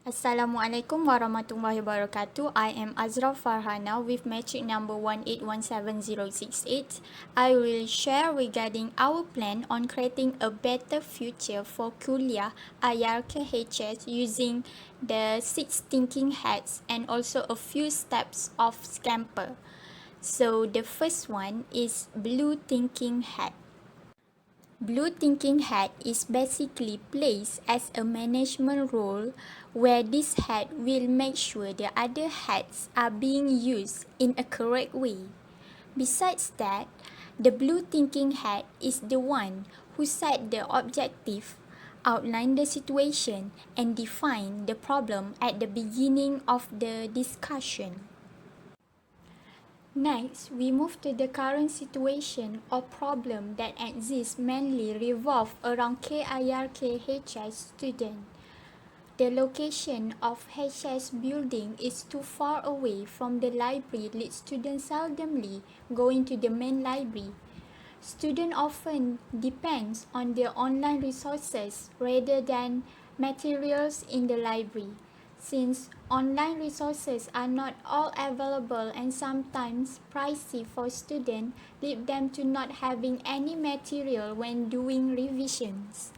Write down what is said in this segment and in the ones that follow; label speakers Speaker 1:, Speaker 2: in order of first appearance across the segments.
Speaker 1: Assalamualaikum warahmatullahi wabarakatuh. I am Azra Farhana with metric number 1817068. I will share regarding our plan on creating a better future for kuliah IRKHS using the 6 thinking hats and also a few steps of scamper. So the first one is blue thinking hat. Blue thinking hat is basically placed as a management role where this hat will make sure the other hats are being used in a correct way. Besides that, the blue thinking hat is the one who set the objective, outline the situation, and define the problem at the beginning of the discussion. Next, we move to the current situation or problem that exists mainly revolve around KIRK-HS student. The location of HS building is too far away from the library lead students seldomly going to the main library. Student often depends on their online resources rather than materials in the library. Since online resources are not all available and sometimes pricey for students, lead them to not having any material when doing revisions.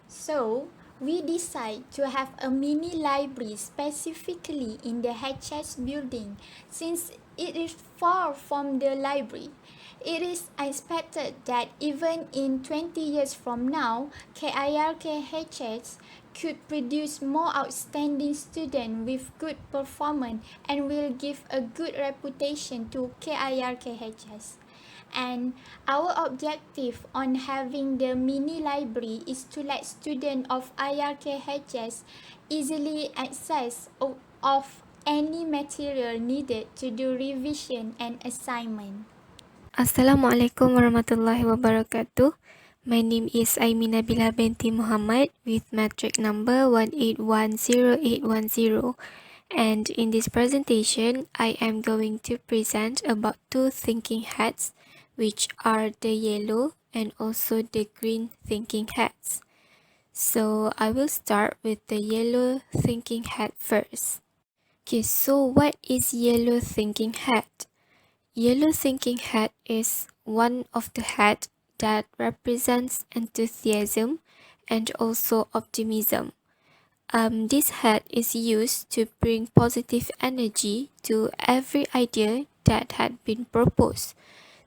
Speaker 1: So, we decide to have a mini library specifically in the HS building since it is far from the library. It is expected that even in 20 years from now, KIRKHS could produce more outstanding students with good performance and will give a good reputation to KIRKHS. And our objective on having the mini library is to let students of IRKHS easily access of any material needed to do revision and assignment.
Speaker 2: Assalamualaikum warahmatullahi wabarakatuh. My name is Aimina Bila binti Muhammad with matric number 1810810, and in this presentation I am going to present about two thinking hats, which are the yellow and also the green thinking hats. So I will start with the yellow thinking hat first. Okay, so what is yellow thinking hat? Yellow thinking hat is one of the hat that represents enthusiasm and also optimism. This hat is used to bring positive energy to every idea that had been proposed.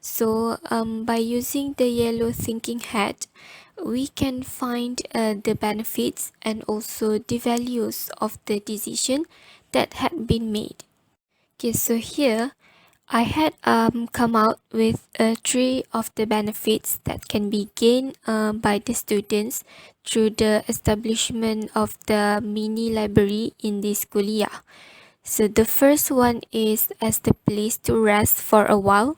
Speaker 2: So by using the yellow thinking hat, we can find the benefits and also the values of the decision that had been made. Okay, so here I had come out with three of the benefits that can be gained by the students through the establishment of the mini library in this kuliah. So the first one is as the place to rest for a while.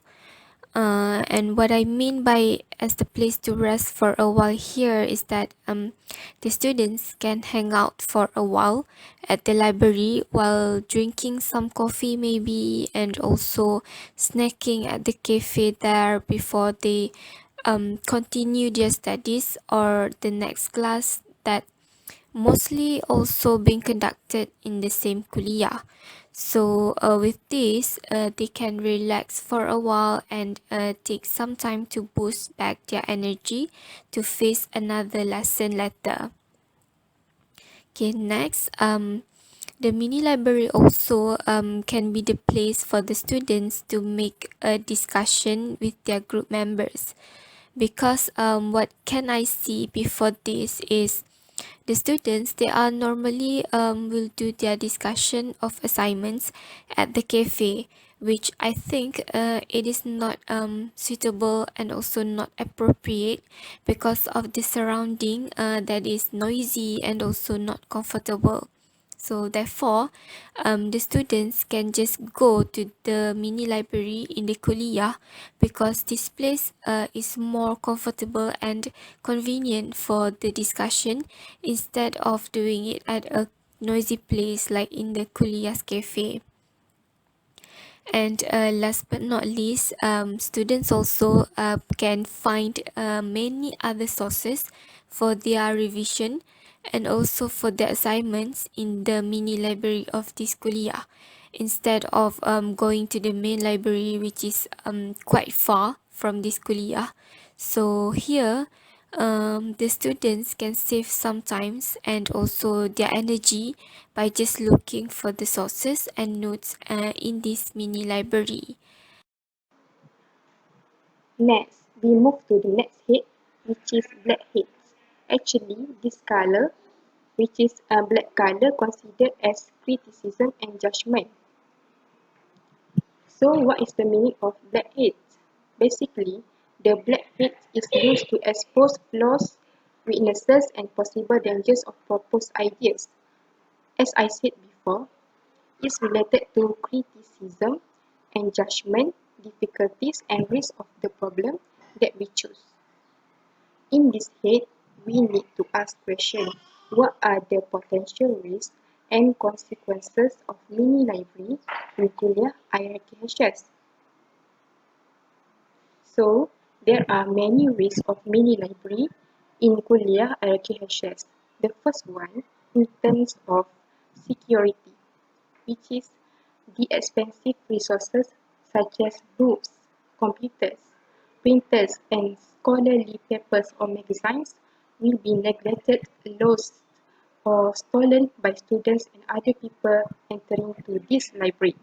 Speaker 2: And what I mean by as the place to rest for a while here is that the students can hang out for a while at the library while drinking some coffee maybe, and also snacking at the cafe there before they continue their studies or the next class that mostly also being conducted in the same kuliah. So with this, they can relax for a while and take some time to boost back their energy to face another lesson later. Okay, next, the mini library also can be the place for the students to make a discussion with their group members. Because what can I see before this is the students, they are normally will do their discussion of assignments at the cafe, which I think it is not suitable and also not appropriate because of the surrounding that is noisy and also not comfortable. So therefore, the students can just go to the mini library in the kuliah because this place is more comfortable and convenient for the discussion instead of doing it at a noisy place like in the kuliah's cafe. And last but not least, students also can find many other sources for their revision, and also for the assignments in the mini library of this kuliah instead of going to the main library, which is quite far from this kuliah. So here the students can save some times and also their energy by just looking for the sources and notes in this mini library.
Speaker 3: Next, we move to the next head, which is black heads. Actually, this color, which is a black color, considered as criticism and judgment. So, what is the meaning of black heads? Basically, the black head is used to expose flaws, weaknesses, and possible dangers of proposed ideas. As I said before, it's related to criticism and judgment, difficulties, and risk of the problem that we choose. In this head, we need to ask questions. What are the potential risks and consequences of mini library in kuliah IRKHS? So, there are many risks of mini library in kuliah IRKHS. The first one, in terms of security, which is the expensive resources such as books, computers, printers, and scholarly papers or magazines will be neglected, lost, or stolen by students and other people entering to this library.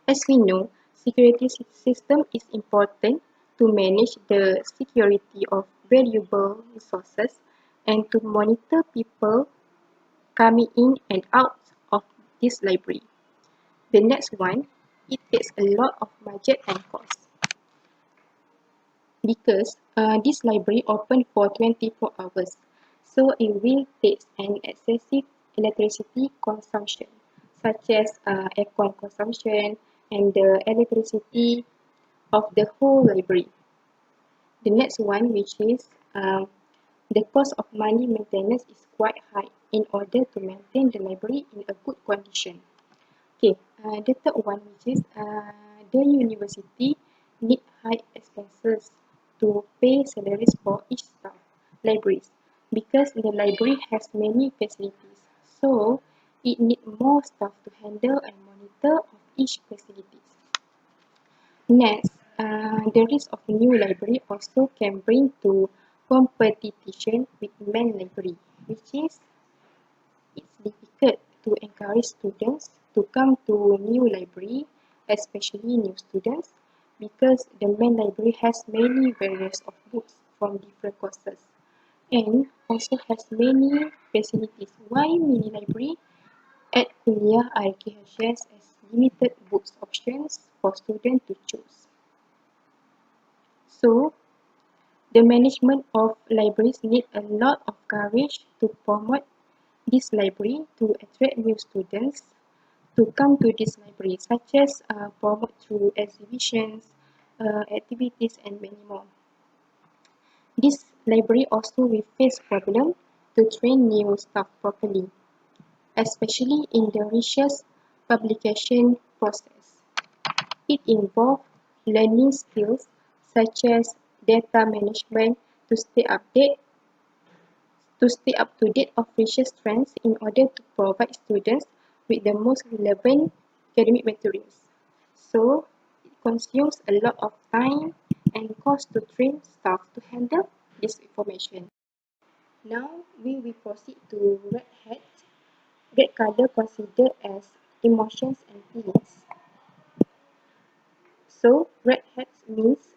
Speaker 3: As we know, security system is important to manage the security of valuable resources and to monitor people coming in and out of this library. The next one, it takes a lot of budget and cost because this library open for 24 hours. So it will take an excessive electricity consumption such as aircon consumption and the electricity of the whole library. The next one, which is the cost of money maintenance is quite high in order to maintain the library in a good condition. Okay, the third one, which is the university need high expenses to pay salaries for each staff libraries because the library has many facilities, so it need more staff to handle and monitor of each facilities. Next, the risk of new library also can bring to competition with main library, which is it's difficult to encourage students to come to new library, especially new students, because the main library has many varieties of books from different courses and also has many facilities. Why mini library? At Kuliah RKHS has limited books options for students to choose. So, the management of libraries need a lot of courage to promote this library to attract new students to come to this library, such as promote through exhibitions, activities, and many more. This library also will face problem to train new staff properly, especially in the research publication process. It involves learning skills such as data management to stay up to date of research trends in order to provide students with the most relevant academic materials. So, it consumes a lot of time and cost to train staff to handle this information. Now, we will proceed to red hat. Red color considered as emotions and feelings. So, red hats means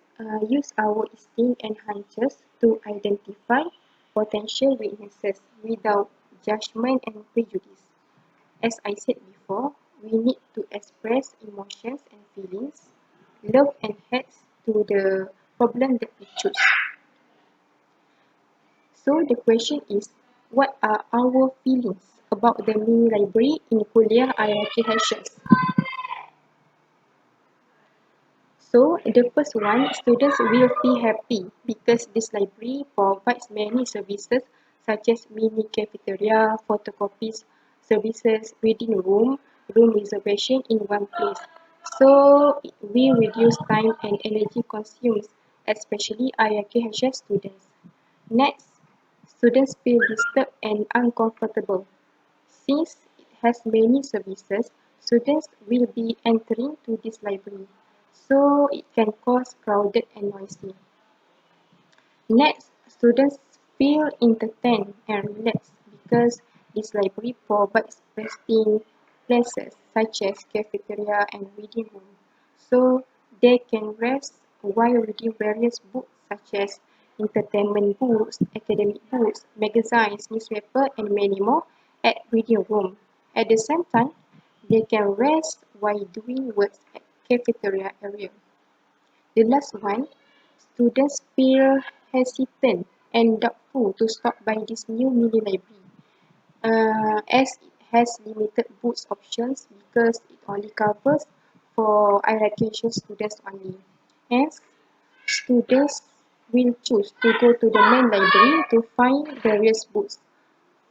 Speaker 3: use our instinct and hunches to identify potential weaknesses without judgment and prejudice. As I said before, we need to express emotions and feelings, love and hate to the problem that we choose. So the question is, what are our feelings about the mini library in Kuliah IRKHS? So the first one, students will feel happy because this library provides many services such as mini cafeteria, photocopies services, reading room, room reservation in one place. So it will reduce time and energy consumed, especially IRKHS students. Next, students feel disturbed and uncomfortable. Since it has many services, students will be entering to this library, so it can cause crowded and noisy. Next, students feel entertained and relaxed because this library provides resting places such as cafeteria and reading room. So they can rest while reading various books such as entertainment books, academic books, magazines, newspaper and many more at reading room. At the same time, they can rest while doing work at cafeteria area. The last one, students feel hesitant and doubtful to stop by this new mini library, as it has limited books options because it only covers for higher education students only. Hence, students will choose to go to the main library to find various books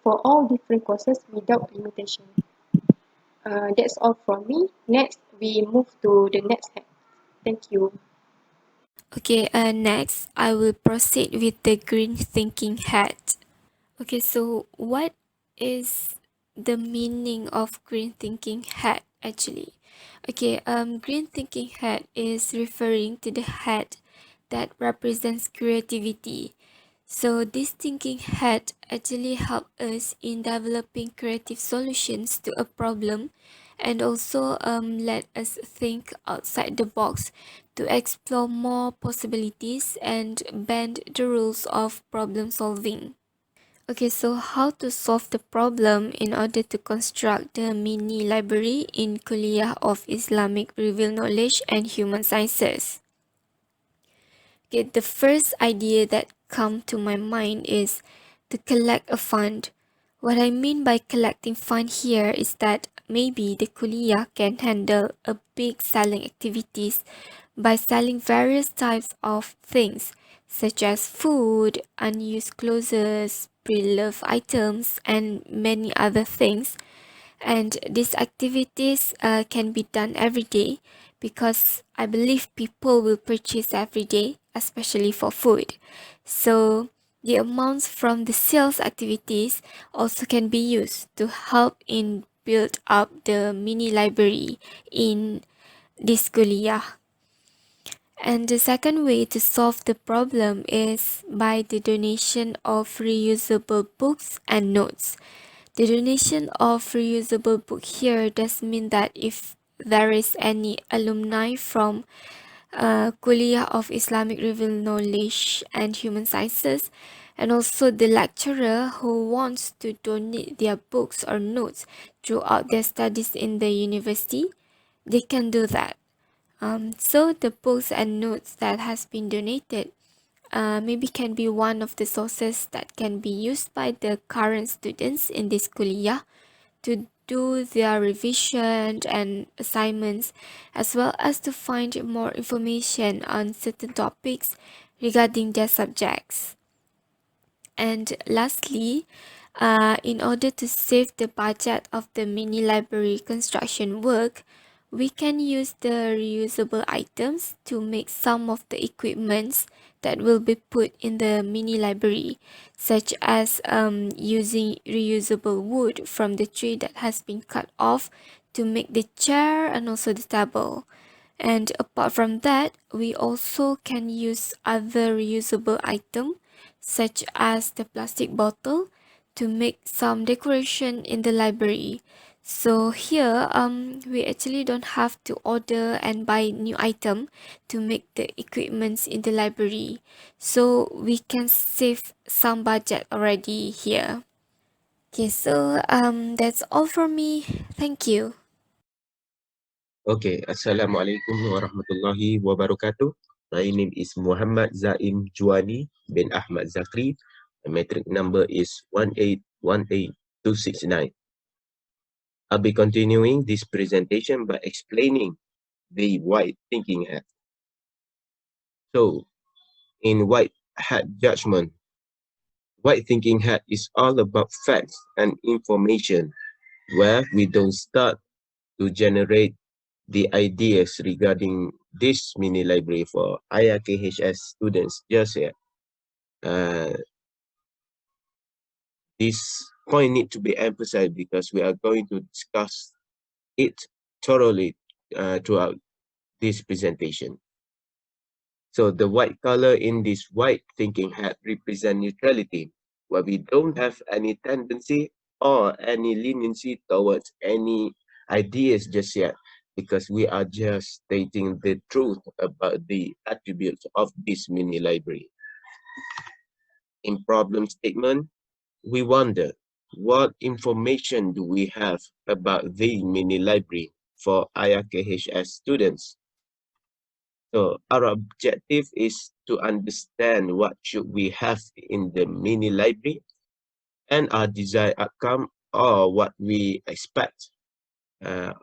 Speaker 3: for all different courses without limitation. That's all from me. Next, we move to the next step. Thank you.
Speaker 2: Okay, next I will proceed with the green thinking hat. Okay, so what is the meaning of green thinking hat actually? Okay, green thinking hat is referring to the hat that represents creativity. So this thinking hat actually help us in developing creative solutions to a problem and also let us think outside the box to explore more possibilities and bend the rules of problem solving. Okay, so how to solve the problem in order to construct the mini library in Kuliah of Islamic Revealed Knowledge and Human Sciences? Okay, the first idea that come to my mind is to collect a fund. What I mean by collecting fund here is that maybe the kuliah can handle a big selling activities by selling various types of things such as food, unused clothes, pre-loved items, and many other things. And these activities can be done every day because I believe people will purchase every day, especially for food. So the amounts from the sales activities also can be used to help in build up the mini library in this kuliah. And the second way to solve the problem is by the donation of reusable books and notes. The donation of reusable book here does mean that if there is any alumni from Kuliah of Islamic Revealed Knowledge and Human Sciences, and also the lecturer who wants to donate their books or notes throughout their studies in the university, they can do that. So the books and notes that has been donated maybe can be one of the sources that can be used by the current students in this kuliah to do their revision and assignments, as well as to find more information on certain topics regarding their subjects. And lastly, in order to save the budget of the mini library construction work, we can use the reusable items to make some of the equipments that will be put in the mini library, such as using reusable wood from the tree that has been cut off to make the chair and also the table. And apart from that, we also can use other reusable items such as the plastic bottle to make some decoration in the library. So here we actually don't have to order and buy new item to make the equipments in the library. So we can save some budget already here. Okay, so that's all from me. Thank you.
Speaker 4: Okay, Assalamualaikum warahmatullahi wabarakatuh. My name is Muhammad Zaim Juani bin Ahmad Zakri. My metric number is 1818269. I'll be continuing this presentation by explaining the white thinking hat. So, in white hat judgment, white thinking hat is all about facts and information where we don't start to generate the ideas regarding this mini library for IRKHS students just yet. Uh, This point need to be emphasized because we are going to discuss it thoroughly throughout this presentation. So the white color in this white thinking hat represent neutrality, where we don't have any tendency or any leniency towards any ideas just yet, because we are just stating the truth about the attributes of this mini library. In problem statement, we wonder, what information do we have about the mini library for IRKHS students? So our objective is to understand what should we have in the mini library and our desired outcome or what we expect. Uh,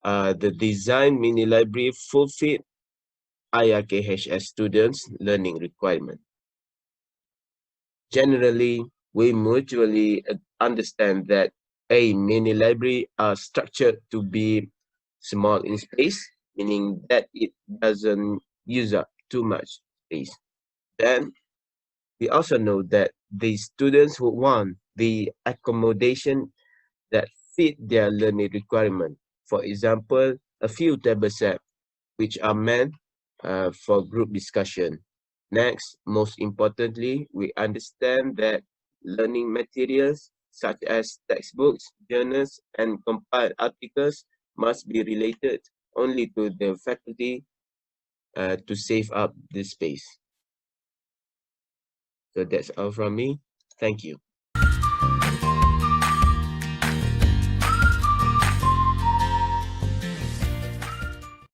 Speaker 4: the design mini library fulfill IRKHS students' learning requirement. Generally, we mutually understand that a mini library are structured to be small in space, meaning that it doesn't use up too much space. Then we also know that the students who want the accommodation that fit their learning requirement. For example, a few table sets which are meant for group discussion. Next, most importantly, we understand that learning materials such as textbooks, journals, and compiled articles must be related only to the faculty to save up the space. So that's all from me. Thank you.